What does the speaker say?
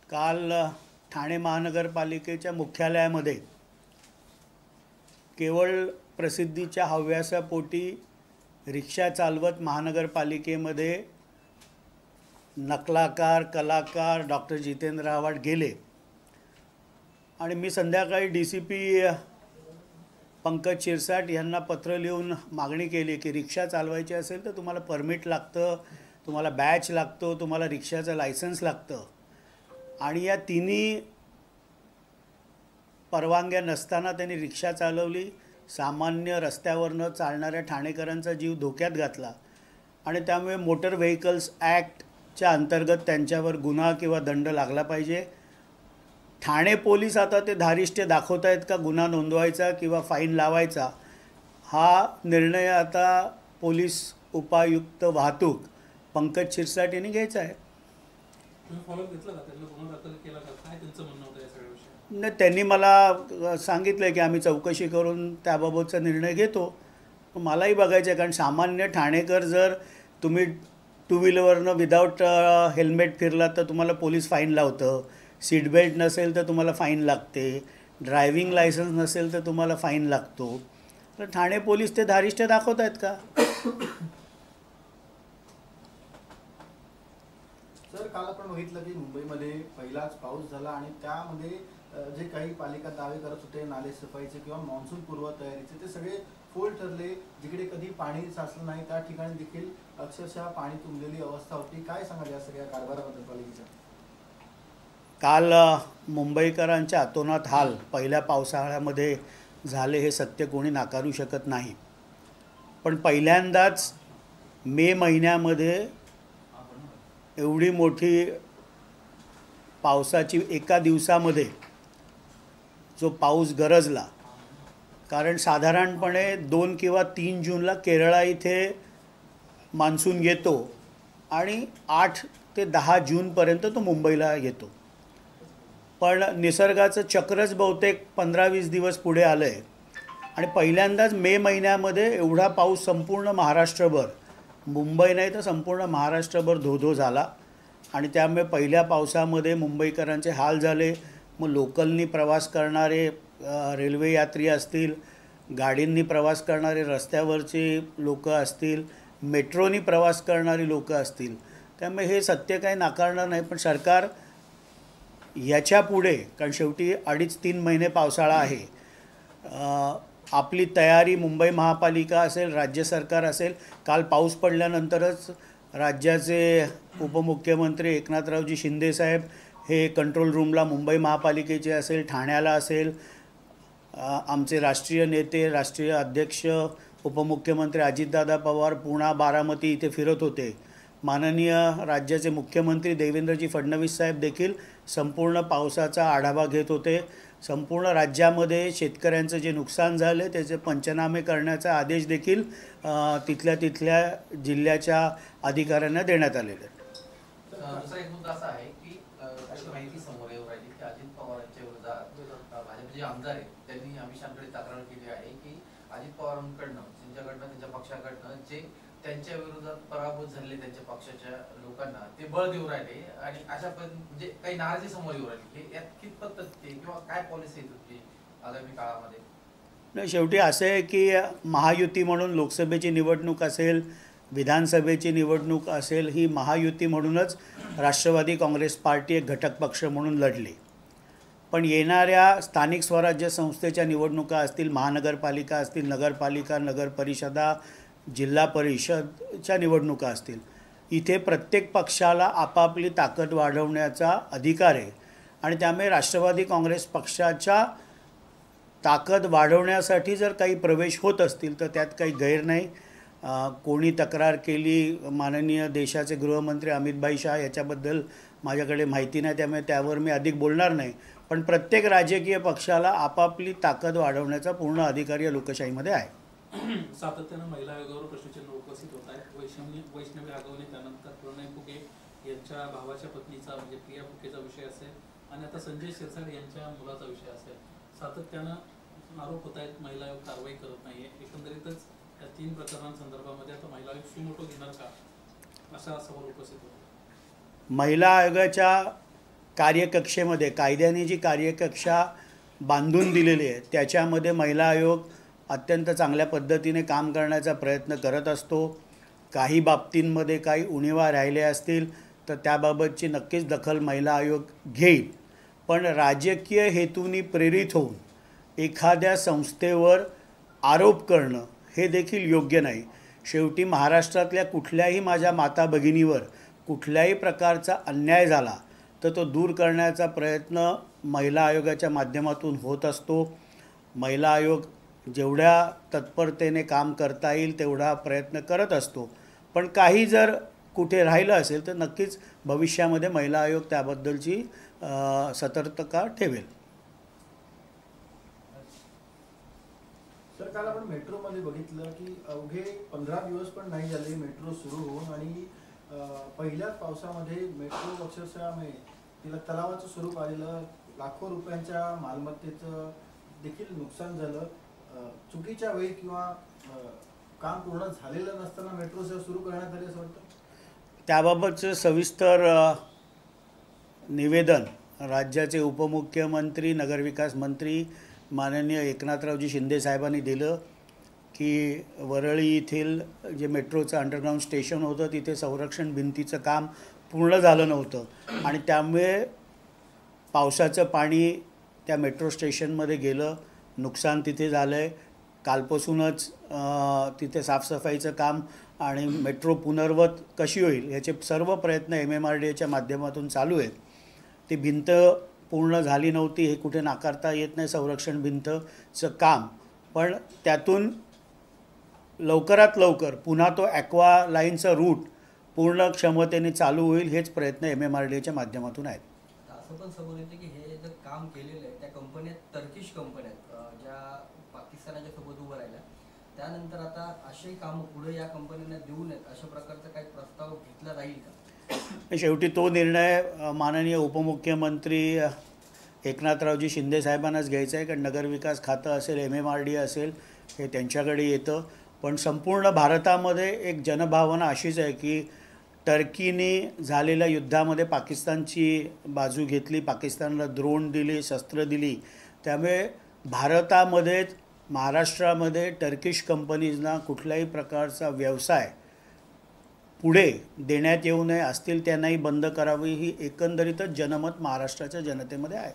काल ठाणे महानगरपालिकेच्या मुख्यालयामध्ये केवळ प्रसिद्धीच्या हव्यासापोटी रिक्षा चालवत महानगरपालिकेमध्ये नकलाकार कलाकार डॉक्टर जितेंद्र आव्हाड गेले आणि मी संध्याकाळी DCP पंकज शिरसाट यांना पत्र लिहून मागणी केली की रिक्षा चालवायची असेल तर तुम्हाला परमिट लागतं, तुम्हाला बॅच लागतो, तुम्हाला रिक्षाचं लायसन्स लागतं आणि या तिन्ही परवानग्या नसताना त्यांनी रिक्षा चालवली, सामान्य रस्त्यावरनं चालणाऱ्या ठाणेकरांचा जीव धोक्यात घातला आणि त्यामुळे मोटर व्हेकल्स ॲक्टच्या अंतर्गत त्यांच्यावर गुन्हा किंवा दंड लागला पाहिजे। ठाणे पोलीस आता ते धारिष्ट्य दाखवत आहेत का गुन्हा नोंदवायचा किंवा फाईन लावायचा, हा निर्णय आता पोलीस उपायुक्त वाहतूक पंकज शिरसाट यांनी घ्यायचा आहे। नाही, त्यांनी मला सांगितलं की आम्ही चौकशी करून त्याबाबतचा निर्णय घेतो। मलाही बघायचं आहे, कारण सामान्य ठाणेकर जर तुम्ही टू व्हीलरवरनं विदाऊट हेल्मेट फिरलात तर तुम्हाला पोलीस फाईन लावतं, सीट बेल्ट नसेल तर तुम्हाला फाईन लागते, ड्रायव्हिंग लायसन्स नसेल तर तुम्हाला फाईन लागतो। तर ठाणे पोलीस ते धारिष्ट्य दाखवत आहेत का? सर, काल आपण बघितलं की मुंबईमध्ये पहिलाच पाऊस झाला आणि त्यामध्ये जे काही पालिका दावे करत होते नाले सफाईचे किंवा मान्सून पूर्व तयारीचे ते सगळे फोल ठरले। जिकडे कधी पाणी साचलं नाही त्या ठिकाणी देखील अक्षरशः पाणी तुंबलेली अवस्था होती। काय सांगाल या सगळ्या कारभाराबद्दल पालिकेच्या? काल मुंबईकरांच्या अतोनात हाल पहिल्या पावसाळ्यामध्ये झाले हे सत्य कोणी नाकारू शकत नाही, पण पहिल्यांदाच मे महिन्यामध्ये एवढी मोठी पावसाची एका दिवसामध्ये जो पाऊस गरजला, कारण साधारणपणे 2 किंवा 3 जूनला केरळा इथे मान्सून येतो आणि 8 ते 10 जूनपर्यंत तो मुंबईला येतो, पण निसर्गाचं चक्रच बहुतेक 15-20 दिवस पुढे आलं आहे आणि पहिल्यांदाच मे महिन्यामध्ये एवढा पाऊस संपूर्ण महाराष्ट्रभर, मुंबई नाही तर संपूर्ण महाराष्ट्रभर धो झाला आणि त्यामुळे पहिल्या पावसामध्ये मुंबईकरांचे हाल झाले। मग लोकलनी प्रवास करणारे रेल्वे यात्री असतील, गाडींनी प्रवास करणारे रस्त्यावरचे लोक असतील, मेट्रोनी प्रवास करणारी लोक असतील, त्यामुळे हे सत्य काही नाकारणार नाही। पण सरकार याच्या पुढे, कारण शेवटी 2.5-3 महिने पावसाळा आहे, आपली तयारी मुंबई महापालिका असेल, राज्य सरकार असेल, काल पाऊस पडल्यानंतरच राज्याचे उपमुख्यमंत्री एकनाथरावजी शिंदेसाहेब हे कंट्रोल रूमला मुंबई महापालिकेचे असेल, ठाण्याला असेल, आमचे राष्ट्रीय नेते, राष्ट्रीय अध्यक्ष उपमुख्यमंत्री अजितदादा पवार पुणा बारामती इथे फिरत होते। माननीय राज्याचे मुख्यमंत्री देवेंद्रजी फडणवीस साहेब देखील संपूर्ण पावसाचा आढावा घेत होते। संपूर्ण राज्यामध्ये शेतकऱ्यांचं जे नुकसान झाले त्याचे पंचनामे करण्याचा आदेश देखील तिथल्या जिल्ह्याच्या अधिकाऱ्यांना देण्यात आलेले आहेत। एक मुद्दा असा आहे की अशी माहिती समोर येऊ राहिली की अजित पवारांच्या विरोधात भाजपचे आमदार आहेत त्यांनी अमिषांकडे तक्रार केली आहे की अजित पवारांकडनं, त्यांच्या पक्षाकडनं जे त्यांच्या विरोधात पराभूत झालेले त्यांच्या पक्षाच्या लोकांना ते बळ देऊ राहिले आणि अशा म्हणजे काही नाराजी समोर येऊ राहिली, हे यात कितपत तथ्य किंवा काय पॉलिसी आहे तुमची आगामी काळामध्ये? नाही, शेवटी असे आहे की महायुती म्हणून लोकसभेची निवडणूक असेल, विधानसभेची निवडणूक असेल, ही महायुती म्हणूनच राष्ट्रवादी काँग्रेस पार्टी एक घटक पक्ष म्हणून लढली, पण येणाऱ्या स्थानिक स्वराज्य संस्थेच्या निवडणुका असतील, महानगरपालिका असतील, नगरपालिका, नगरपरिषदा, जिल्हा परिषदच्या निवडणुका असतील, इथे प्रत्येक पक्षाला आपापली ताकद वाढवण्याचा अधिकार आहे आणि त्यामुळे राष्ट्रवादी काँग्रेस पक्षाच्या ताकद वाढवण्यासाठी जर काही प्रवेश होत असतील तर त्यात काही गैर नाही। कोणी तक्रार केली, माननीय देशाचे गृहमंत्री अमित शाह याच्याबद्दल माझ्याकडे माहिती नाही, त्यामुळे त्यावर मी अधिक बोलणार नाही, पण प्रत्येक राजकीय पक्षाला आपापली ताकद वाढवण्याचा पूर्ण अधिकार या लोकशाहीमध्ये आहे। सातत्यानं महिला आयोगावर प्रश्नचिन्ह उपस्थित होत आहेत। वैष्णवी राघवने, त्यानंतर प्रणय फुके यांच्या भावाच्या पत्नीचा म्हणजे प्रिया फुकेचा विषय असेल आणि आता संजय शिरसाट यांच्या मुलाचा विषय असेल, सातत्यानं आरोप होत आहेत महिला आयोग कारवाई करत नाही आहे। एकंदरीतच या 3 प्रकरणांसंदर्भामध्ये आता महिला आयोग सुमोटो घेणार का, असा सवाल उपस्थित होतो। महिला आयोगाच्या कार्यकक्षेमध्ये कायद्याने जी कार्यकक्षा बांधून दिलेली आहे त्याच्यामध्ये महिला आयोग अत्यंत चांगल्या पद्धतीने काम करण्याचा प्रयत्न करत असतो. काही बाबतींमध्ये काही उणिवा राहिल्या असतील तर त्याबाबतची नक्कीच दखल महिला आयोग घेईल. पण राजकीय हेतूंनी प्रेरित होऊन एखाद्या संस्थेवर आरोप करणं हे देखील योग्य नाही. शेवटी महाराष्ट्रातल्या कुठल्याही माझ्या माता भगिनीवर कुठल्याही प्रकारचा अन्याय झाला तर तो दूर करण्याचा प्रयत्न महिला आयोगाच्या माध्यमातून होत असतो. महिला आयोग जेवढ्या तत्परतेने काम करता येईल तेवढा प्रयत्न करत असतो. पण काही जर कुठे राहिलं असेल तर नक्कीच भविष्यामध्ये महिला आयोग त्याबद्दलची सतर्कता ठेवेल. सर, काल आपण मेट्रोमध्ये बघितलं की अवघे 15 दिवस पण नाही झाले मेट्रो सुरू होऊन आणि पहिल्याच पावसामध्ये मेट्रो अक्षरशः तिला तलावाचं स्वरूप आलेलं, लाखो रुपयांच्या मालमत्तेचं देखील नुकसान झालं. चुकीच्या वेळी किंवा काम पूर्ण झालेलं नसताना मेट्रो सेवा सुरू करण्यात आली असं वाटतं. त्याबाबतचं सविस्तर निवेदन राज्याचे उपमुख्यमंत्री नगरविकास मंत्री माननीय एकनाथरावजी शिंदे साहेबांनी दिलं की वरळी येथील जे मेट्रोचं अंडरग्राऊंड स्टेशन होतं तिथे संरक्षण भिंतीचं काम पूर्ण झालं नव्हतं आणि त्यामुळे पावसाचं पाणी त्या मेट्रो स्टेशनमध्ये गेलं, नुकसान तिथे झालं आहे. कालपासूनच तिथे साफसफाईचं काम आणि मेट्रो पुनर्वत कशी होईल याचे सर्व प्रयत्न MMRDAच्या माध्यमातून चालू आहेत. ती भिंत पूर्ण झाली नव्हती हे कुठे नाकारता येत नाही, संरक्षण भिंतचं काम, पण त्यातून लवकरात लवकर पुन्हा तो ॲक्वा लाईनचा रूट पूर्ण क्षमतेने चालू होईल हेच प्रयत्न MMRDAच्या माध्यमातून आहेत. असं पण समोर येते की हे जे काम केलेलं आहे त्या कंपन्या टर्किश कंपन्या आहेत ज्या पाकिस्तानाच्या सोबत उभं राहिल्या. त्यानंतर आता असे काम पुढे या कंपन्यांना देऊ नयेत अशा प्रकारचा काही प्रस्ताव घेतला जाईल का? शेवटी तो निर्णय माननीय उपमुख्यमंत्री एकनाथरावजी शिंदे साहेबांनाच घ्यायचा आहे. कारण नगरविकास खातं असेल, MMRDA असेल, हे त्यांच्याकडे येतं. पण संपूर्ण भारतामध्ये एक जनभावना अशीच आहे की टर्कीने झालेल्या युद्धामध्ये पाकिस्तानची बाजू घेतली, पाकिस्तानला ड्रोन दिली, शस्त्र दिली. त्यामुळे भारतामध्येच महाराष्ट्रामध्ये टर्किश कंपनीजना कुठल्याही प्रकारचा व्यवसाय पुढे देण्यात येऊ नये, असतील त्यांनाही बंद करावी, ही एकंदरीतच जनमत महाराष्ट्राच्या जनतेमध्ये आहे.